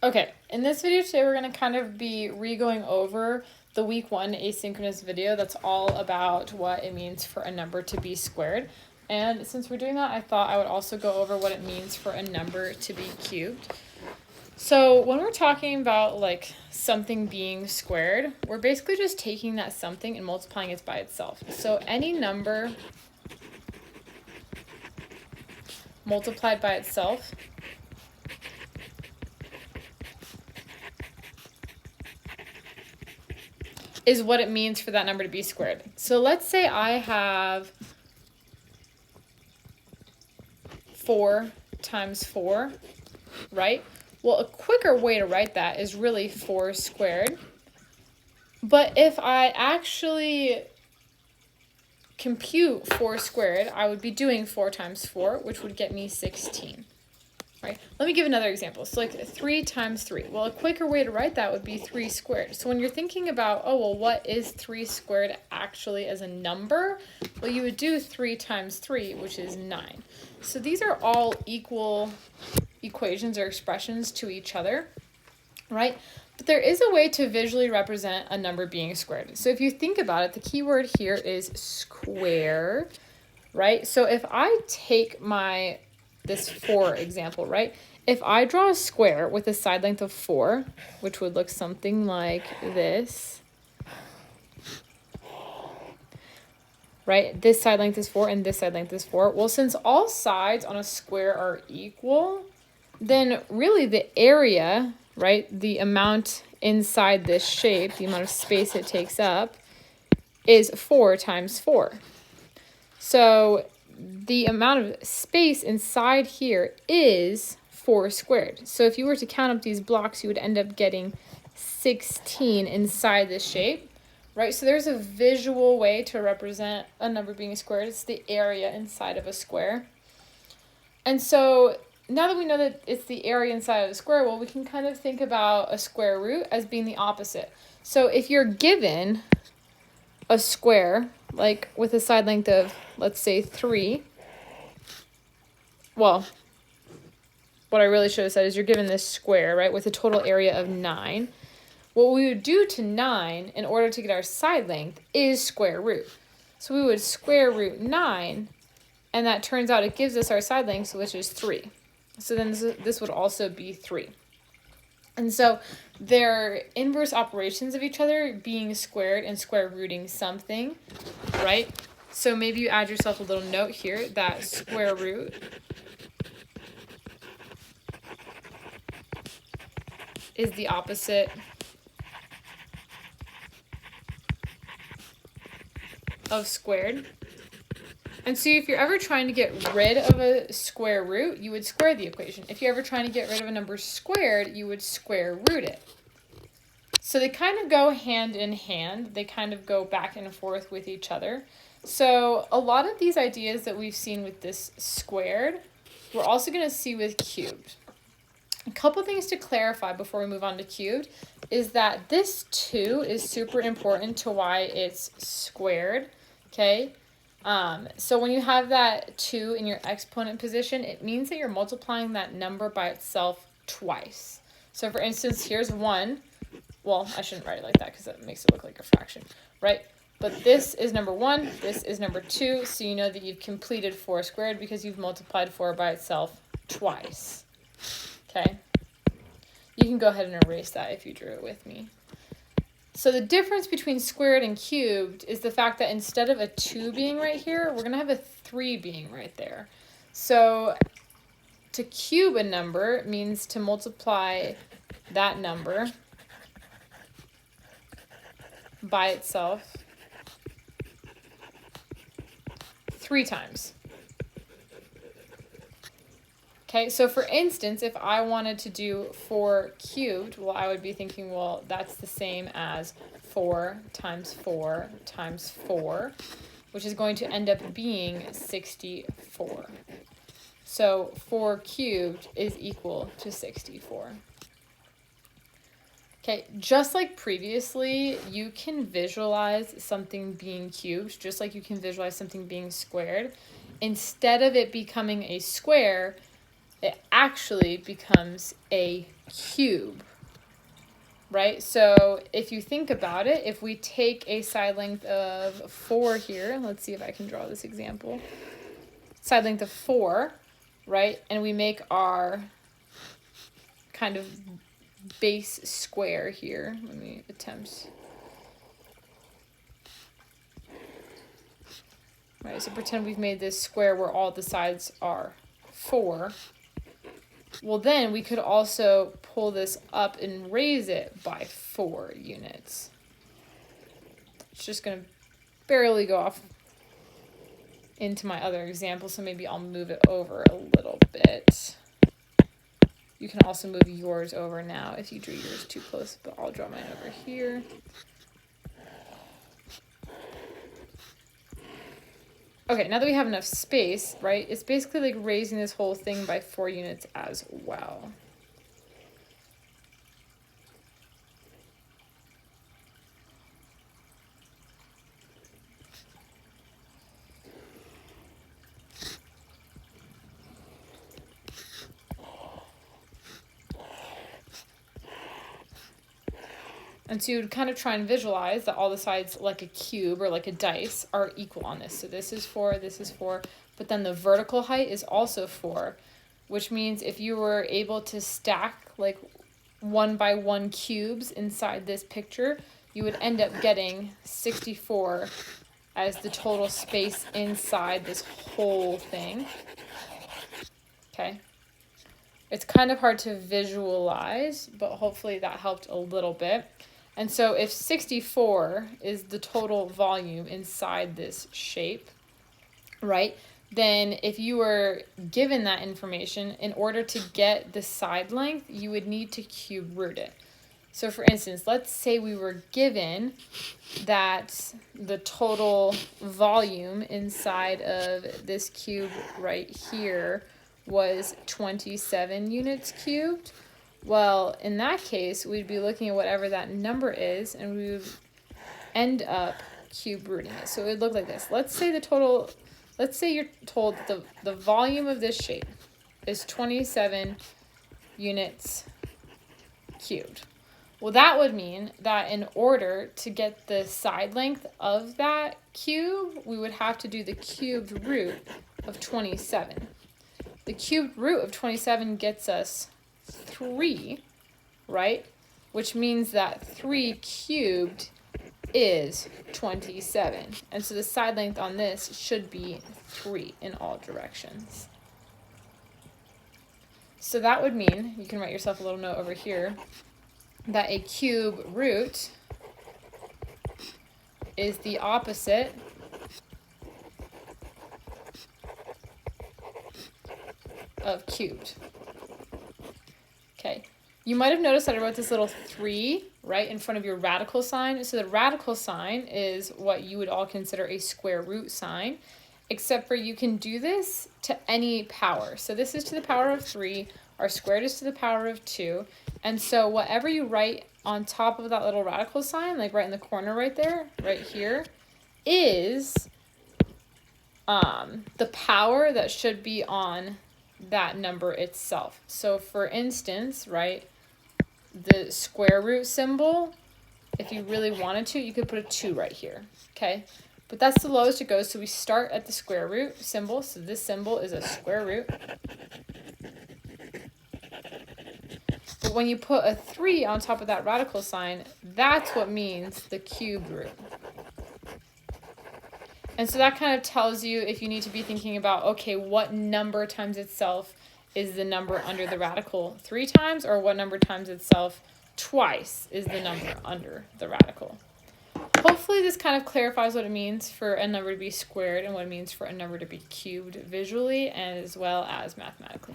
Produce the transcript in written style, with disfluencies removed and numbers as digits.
Okay, in this video today, we're going to kind of be re-going over the week 1 asynchronous video that's all about what it means for a number to be squared. And since we're doing that, I thought I would also go over what it means for a number to be cubed. So when we're talking about like something being squared, we're basically just taking that something and multiplying it by itself. So any number multiplied by itself is what it means for that number to be squared. So let's say I have 4 times 4, right? Well, a quicker way to write that is really 4 squared. But if I actually compute 4 squared, I would be doing 4 times 4, which would get me 16. Right? Let me give another example. So like 3 times 3. Well, a quicker way to write that would be 3 squared. So when you're thinking about, oh, well, what is 3 squared actually as a number? Well, you would do 3 times 3, which is 9. So these are all equal equations or expressions to each other, right? But there is a way to visually represent a number being squared. So if you think about it, the key word here is square, right? So if I take this 4 example, right? If I draw a square with a side length of 4, which would look something like this, right? This side length is 4 and this side length is 4. Well, since all sides on a square are equal, then really the area, right, the amount inside this shape, the amount of space it takes up, is 4 times 4. So the amount of space inside here is 4 squared. So if you were to count up these blocks, you would end up getting 16 inside this shape, right? So there's a visual way to represent a number being squared. It's the area inside of a square. And so now that we know that it's the area inside of a square, well, we can kind of think about a square root as being the opposite. So if you're given a square, like with a side length of, let's say, 3, well, what I really should have said is you're given this square, right, with a total area of 9. What we would do to 9 in order to get our side length is square root. So we would square root 9, and that turns out it gives us our side length, which is 3. So then this would also be 3. And so they're inverse operations of each other, being squared and square rooting something, right? So maybe you add yourself a little note here that square root is the opposite of squared. And so if you're ever trying to get rid of a square root, you would square the equation. If you're ever trying to get rid of a number squared, you would square root it. So they kind of go hand in hand. They kind of go back and forth with each other. So a lot of these ideas that we've seen with this squared, we're also going to see with cubed. A couple things to clarify before we move on to cubed is that this 2 is super important to why it's squared, okay? So when you have that 2 in your exponent position, it means that you're multiplying that number by itself twice. So for instance, here's 1. Well, I shouldn't write it like that because that makes it look like a fraction, right? But this is number 1, this is number 2, so you know that you've completed 4 squared because you've multiplied 4 by itself twice, okay? You can go ahead and erase that if you drew it with me. So the difference between squared and cubed is the fact that instead of a 2 being right here, we're going to have a 3 being right there. So to cube a number means to multiply that number by itself 3 times. Okay, so for instance, if I wanted to do 4 cubed, well, I would be thinking, well, that's the same as 4 times 4 times 4, which is going to end up being 64. So 4 cubed is equal to 64. Okay, just like previously, you can visualize something being cubed, just like you can visualize something being squared. Instead of it becoming a square, it actually becomes a cube, right? So if you think about it, if we take a side length of 4 here, let's see if I can draw this example. Side length of 4, right? And we make our kind of base square here. Let me attempt. Right, so pretend we've made this square where all the sides are 4. Well, then we could also pull this up and raise it by 4 units. It's just going to barely go off into my other example, so maybe I'll move it over a little bit. You can also move yours over now if you drew yours too close, but I'll draw mine over here. Okay, now that we have enough space, right, it's basically like raising this whole thing by 4 units as well. And so you would kind of try and visualize that all the sides, like a cube or like a dice, are equal on this. So this is 4, but then the vertical height is also 4, which means if you were able to stack like 1 by 1 cubes inside this picture, you would end up getting 64 as the total space inside this whole thing. Okay. It's kind of hard to visualize, but hopefully that helped a little bit. And so if 64 is the total volume inside this shape, right, then if you were given that information, in order to get the side length, you would need to cube root it. So for instance, let's say we were given that the total volume inside of this cube right here was 27 units cubed. Well, in that case, we'd be looking at whatever that number is, and we would end up cube rooting it. So it would look like this. Let's say you're told that the volume of this shape is 27 units cubed. Well, that would mean that in order to get the side length of that cube, we would have to do the cubed root of 27. The cubed root of 27 gets us 3, right? Which means that 3 cubed is 27. And so the side length on this should be 3 in all directions. So that would mean, you can write yourself a little note over here, that a cube root is the opposite of cubed. Okay, you might have noticed that I wrote this little 3 right in front of your radical sign. So the radical sign is what you would all consider a square root sign, except for you can do this to any power. So this is to the power of 3, our squared is to the power of 2, and so whatever you write on top of that little radical sign, like right in the corner right there, right here, is the power that should be on that number itself. So for instance, right, the square root symbol, if you really wanted to, you could put a 2 right here, okay? But that's the lowest it goes, so we start at the square root symbol. So this symbol is a square root. But when you put a 3 on top of that radical sign, that's what means the cube root. And so that kind of tells you if you need to be thinking about, okay, what number times itself is the number under the radical 3 times, or what number times itself twice is the number under the radical. Hopefully this kind of clarifies what it means for a number to be squared and what it means for a number to be cubed visually as well as mathematically.